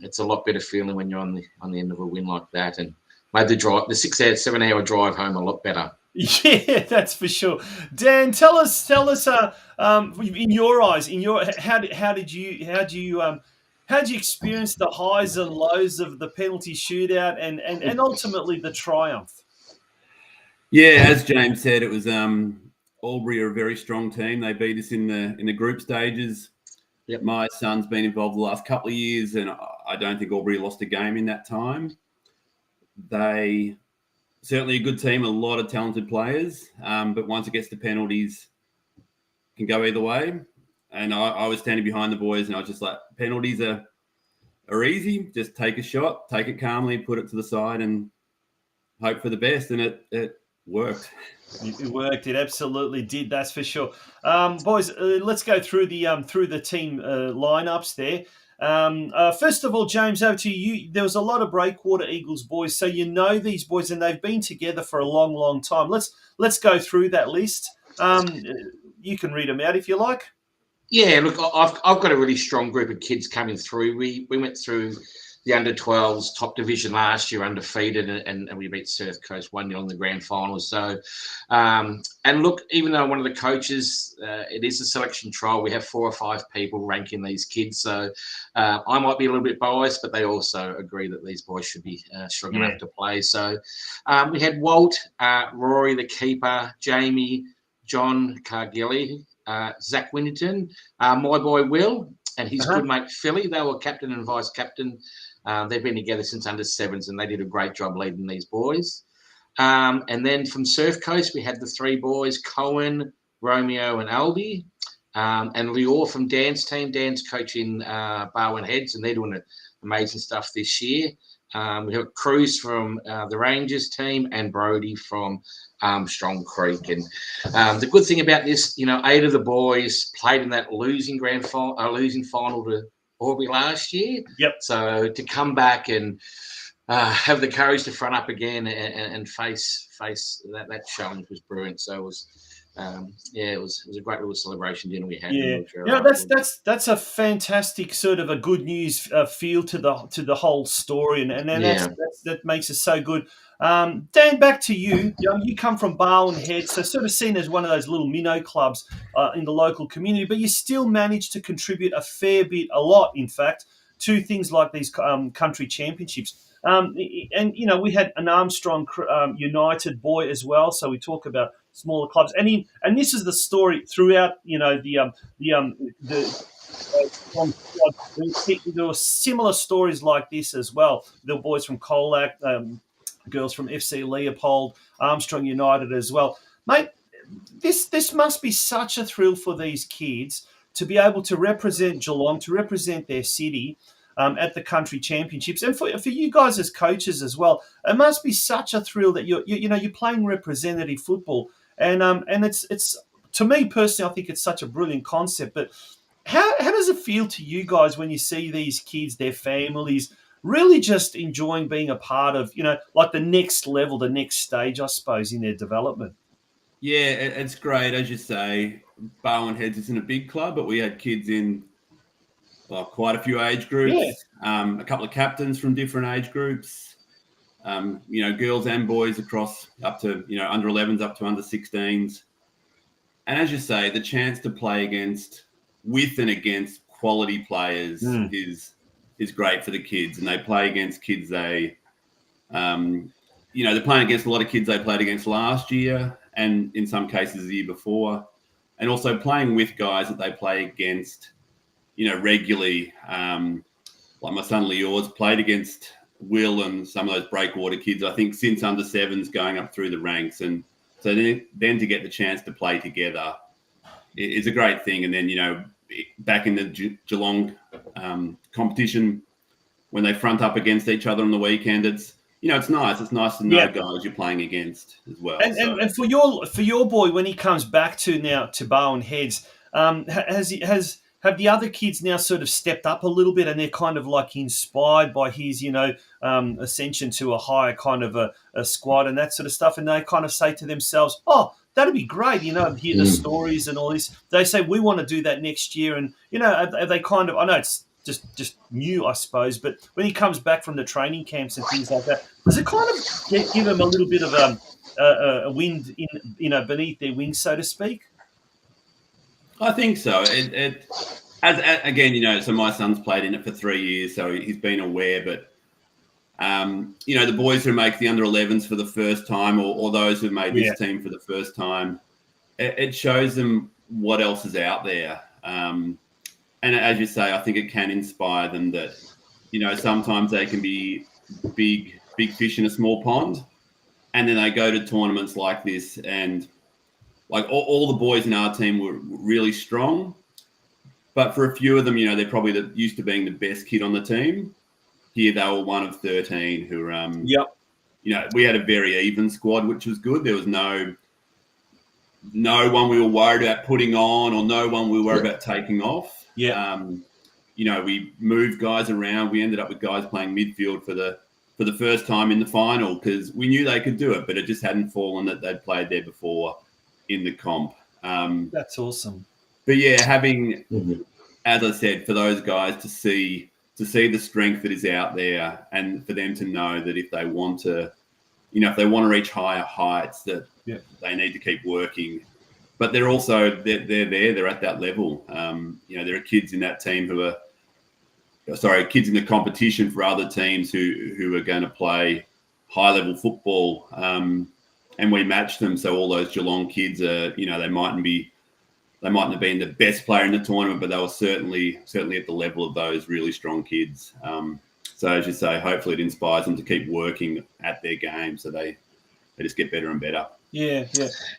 it's a lot better feeling when you're on the end of a win like that, and made the 7 hour drive home a lot better. Yeah, that's for sure. Dan, tell us, in your eyes, how did you experience the highs and lows of the penalty shootout and ultimately the triumph? Yeah, as James said, it was Albury are a very strong team. They beat us in the group stages. Yep. My son's been involved the last couple of years, and I don't think Albury lost a game in that time. They certainly a good team, a lot of talented players, but once it gets to penalties, it can go either way. And I was standing behind the boys, and I was just like, penalties are easy. Just take a shot, take it calmly, put it to the side, and hope for the best. And it worked. It worked. It absolutely did. That's for sure. Boys, let's go through the team lineups there. First of all, James, over to you. There was a lot of Breakwater Eagles boys, so you know these boys, and they've been together for a long, long time. Let's go through that list. You can read them out if you like. Yeah, look, I've got a really strong group of kids coming through. We went through the under-12s top division last year, undefeated, and we beat Surf Coast 1-0 in the grand final. So, and look, even though one of the coaches, it is a selection trial, we have 4 or 5 people ranking these kids. So I might be a little bit biased, but they also agree that these boys should be strong enough to play. So we had Walt, Rory, the keeper, Jamie, John Cargilly, Zach Winterton, my boy Will, and his good mate Philly. They were captain and vice captain. They've been together since under 7s, and they did a great job leading these boys. And then from Surf Coast, we had the 3 boys, Cohen, Romeo, and Aldi. And Lior from Dan's team. Dan's coaching Barwon Heads, and they're doing amazing stuff this year. We have Cruz from the Rangers team and Brody from Armstrong Creek. And the good thing about this, 8 of the boys played in that losing final to Aubrey last year. Yep. So to come back and have the courage to front up again and face that challenge was brilliant. So it was. It was a great little celebration dinner we had. Yeah, that's a fantastic sort of a good news feel to the whole story, and that makes it so good. Dan, back to you. You come from Barwon Heads, so sort of seen as one of those little minnow clubs in the local community, but you still managed to contribute a lot, in fact, to things like these country championships. And we had an Armstrong United boy as well, so we talk about smaller clubs, and this is the story throughout. There were similar stories like this as well. The boys from Colac, girls from FC Leopold, Armstrong United as well, mate. This must be such a thrill for these kids to be able to represent Geelong, to represent their city. At the country championships, and for you guys as coaches as well, it must be such a thrill that you're playing representative football, and it's to me personally, I think it's such a brilliant concept. But how does it feel to you guys when you see these kids, their families, really just enjoying being a part of like the next level, the next stage, I suppose, in their development? Yeah, it's great, as you say. Barwon Heads isn't a big club, but we had kids in. Quite a few age groups, a couple of captains from different age groups, girls and boys across up to, under 11s up to under 16s. And as you say, the chance to play with and against quality players is great for the kids. And they play against kids they're playing against a lot of kids they played against last year and in some cases the year before. And also playing with guys that they play against regularly, like my son Leor's played against Will and some of those Breakwater kids, I think, since under 7s going up through the ranks. And so then to get the chance to play together is a great thing. And then, back in the Geelong competition, when they front up against each other on the weekend, it's nice. It's nice to know guys you're playing against as well. And for your boy, when he comes back to Barwon Heads, have the other kids now sort of stepped up a little bit and they're kind of like inspired by his, ascension to a higher kind of a squad and that sort of stuff, and they kind of say to themselves, oh, that'd be great, hear the stories and all this. They say, we want to do that next year. And, are they kind of, I know it's just new, I suppose, but when he comes back from the training camps and things like that, does it kind of give him a little bit of a wind in, beneath their wings, so to speak? I think so. Again, so my son's played in it for 3 years, so he's been aware. But the boys who make the under 11s for the first time, or those who made this team for the first time, it shows them what else is out there. And as you say, I think it can inspire them that sometimes they can be big fish in a small pond, and then they go to tournaments like this and. Like all the boys in our team were really strong, but for a few of them, they're probably used to being the best kid on the team. Here they were one of 13 who, we had a very even squad, which was good. There was no one we were worried about putting on, or no one we were worried about taking off. we moved guys around. We ended up with guys playing midfield for the first time in the final because we knew they could do it, but it just hadn't fallen that they'd played there before in the comp. That's awesome. But yeah, having, as I said, for those guys to see the strength that is out there, and for them to know that if they want to, if they want to reach higher heights, that they need to keep working. But they're also they're at that level. There are kids in that team kids in the competition for other teams who are going to play high level football, and we match them. So all those Geelong kids are, they mightn't have been the best player in the tournament, but they were certainly at the level of those really strong kids. So as you say, hopefully it inspires them to keep working at their game so they just get better and better. Yeah.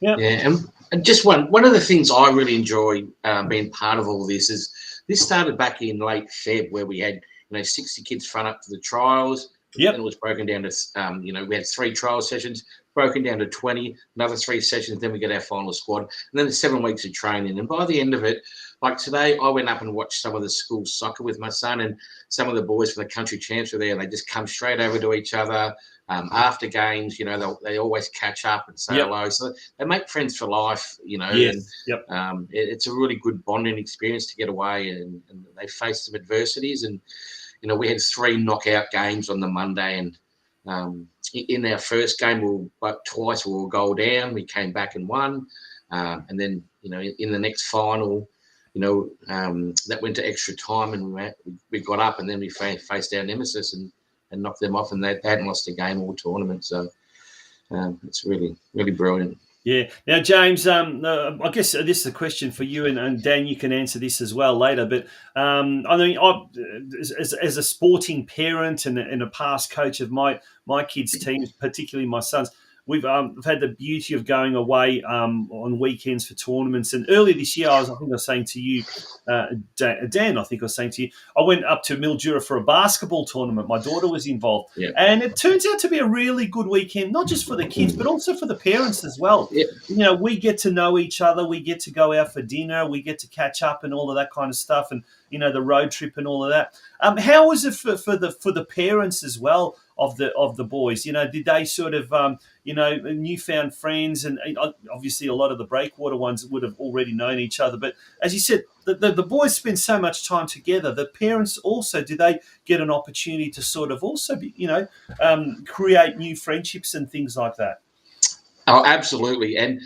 And just one of the things I really enjoy being part of all this is this started back in late Feb where we had 60 kids front up for the trials. Yep. And it was broken down to we had 3 trial sessions, broken down to 20, another 3 sessions, then we get our final squad, and then there's 7 weeks of training. And by the end of it, like today, I went up and watched some of the school soccer with my son, and some of the boys from the country champs were there, and they just come straight over to each other. After games, they always catch up and say hello. So they make friends for life, Yes. And it's a really good bonding experience to get away, and they face some adversities. And, we had 3 knockout games on the Monday, and in our first game, twice we were goal down. We came back and won. And then, in the next final, that went to extra time, and we got up, and then we faced our nemesis and knocked them off, and they hadn't lost a game all tournament. So it's really, really brilliant. Yeah. Now, James, I guess this is a question for you, and Dan, you can answer this as well later. But as a sporting parent and a past coach of my kids' teams, particularly my sons, we've had the beauty of going away on weekends for tournaments. And earlier this year, I was saying to you, Dan, I went up to Mildura for a basketball tournament. My daughter was involved. Yeah. And it turns out to be a really good weekend, not just for the kids, but also for the parents as well. Yeah. We get to know each other. We get to go out for dinner. We get to catch up and all of that kind of stuff. And, the road trip and all of that. How was it for the parents as well of the boys? Did they sort of, newfound friends, and obviously a lot of the Breakwater ones would have already known each other. But as you said, the boys spend so much time together. The parents also, do they get an opportunity to sort of also be, create new friendships and things like that? Oh, absolutely. And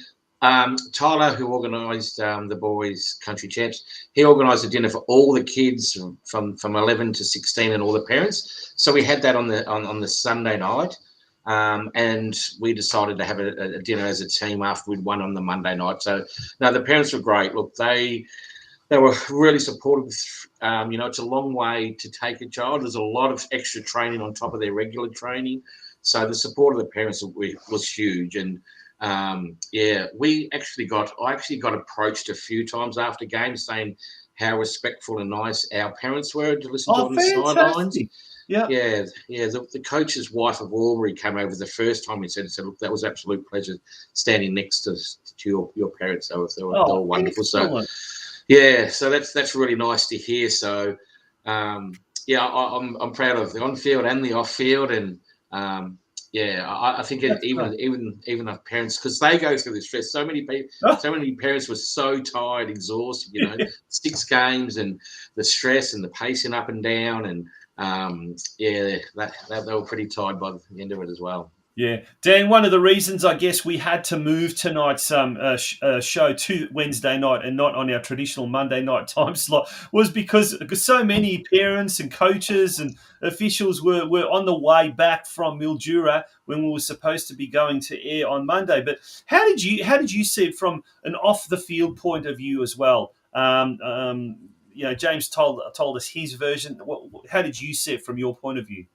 Tyler, who organised the boys' country champs, he organised a dinner for all the kids from 11 to 16 and all the parents. So we had that on the Sunday night, and we decided to have a dinner as a team after we'd won on the Monday night. So no, the parents were great. Look, they were really supportive. It's a long way to take a child. There's a lot of extra training on top of their regular training. So the support of the parents was huge. And I actually got approached a few times after games saying how respectful and nice our parents were to listen to on the sidelines. Yeah. The coach's wife of Albury came over the first time and said, look, that was an absolute pleasure standing next to your parents. They were wonderful. Excellent. So that's really nice to hear. So I'm proud of the on-field and the off-field, and I think even our parents, because they go through the stress. So many parents were so tired, exhausted. 6 games and the stress and the pacing up and down, and they were pretty tired by the end of it as well. Yeah, Dan, one of the reasons I guess we had to move tonight's show to Wednesday night and not on our traditional Monday night time slot was because so many parents and coaches and officials were on the way back from Mildura when we were supposed to be going to air on Monday. But how did you see it from an off the field point of view as well? James told us his version. How did you see it from your point of view?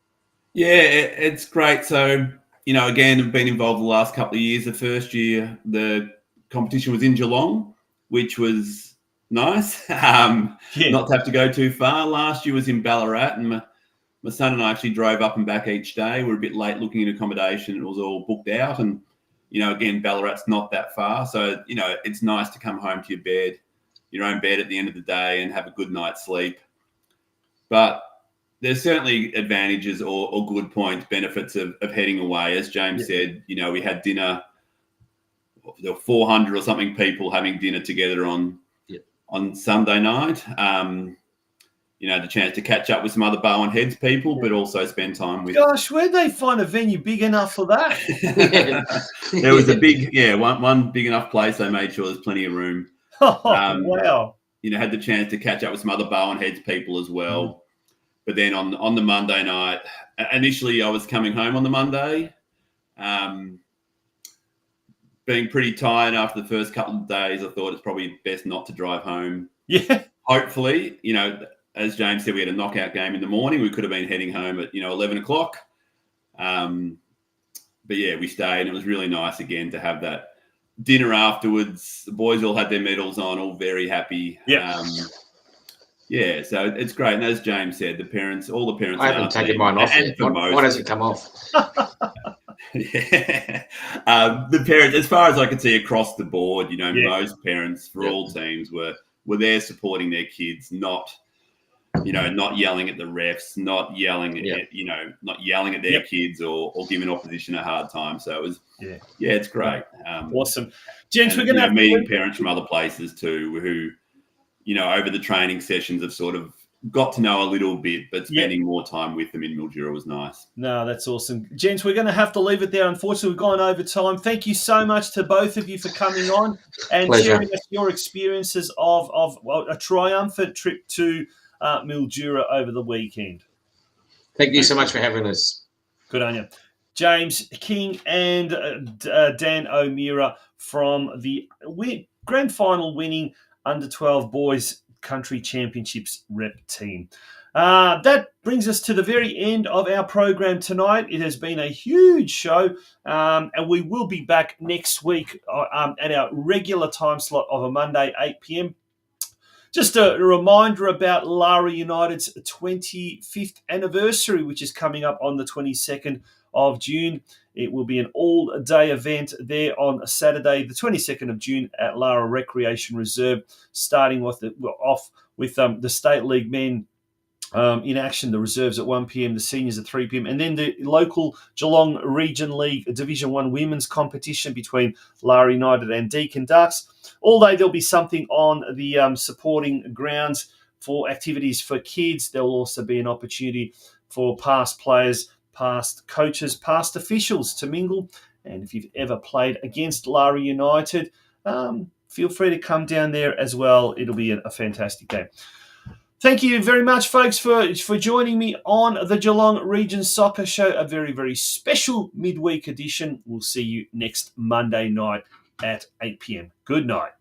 Yeah, it's great. So, again, I've been involved the last couple of years. The first year, the competition was in Geelong, which was nice. Not to have to go too far. Last year was in Ballarat, and my son and I actually drove up and back each day. We're a bit late looking at accommodation. It was all booked out. And, again, Ballarat's not that far. So, it's nice to come home to your own bed at the end of the day and have a good night's sleep. But there's certainly advantages or good points, benefits of heading away. As James said, we had dinner. There were 400 or something people having dinner together on Sunday night. The chance to catch up with some other Bowen Heads people, but also spend time with. Gosh, where'd they find a venue big enough for that? There was a big, one big enough place. They made sure there's plenty of room. Wow. Had the chance to catch up with some other Bowen Heads people as well. But then on the Monday night, initially I was coming home on the Monday, being pretty tired after the first couple of days. I thought it's probably best not to drive home. Yeah. Hopefully, as James said, we had a knockout game in the morning. We could have been heading home at 11 o'clock. But we stayed, and it was really nice again to have that dinner afterwards. The boys all had their medals on, all very happy. Yeah. So it's great. And as James said, all the parents. I haven't taken mine off yet. Why does it come off? The parents, as far as I could see across the board, most parents for all teams were there supporting their kids, not yelling at the refs, not yelling at their kids or giving opposition a hard time. So it was, it's great. Awesome. Gents, we're going to have meeting parents from other places too, who, over the training sessions have sort of got to know a little bit, but spending more time with them in Mildura was nice. No, that's awesome. Gents, we're going to have to leave it there. Unfortunately, we've gone over time. Thank you so much to both of you for coming on and sharing us your experiences of a triumphant trip to Mildura over the weekend. Thank you so much for having us. Good on you. James King and Dan O'Meara from the grand final winning Under-12 Boys Country Championships rep team. That brings us to the very end of our program tonight. It has been a huge show, and we will be back next week at our regular time slot of a Monday, 8 p.m. Just a reminder about Lara United's 25th anniversary, which is coming up on the 22nd of June. It will be an all-day event there on Saturday, the 22nd of June at Lara Recreation Reserve, starting off with the State League men in action, the reserves at 1 p.m, the seniors at 3 p.m, and then the local Geelong Region League Division 1 women's competition between Lara United and Deakin Ducks. All day there'll be something on the supporting grounds for activities for kids. There will also be an opportunity for past players, past coaches, past officials to mingle. And if you've ever played against Lara United, feel free to come down there as well. It'll be a fantastic game. Thank you very much, folks, for joining me on the Geelong Region Soccer Show, a very, very special midweek edition. We'll see you next Monday night at 8 p.m. Good night.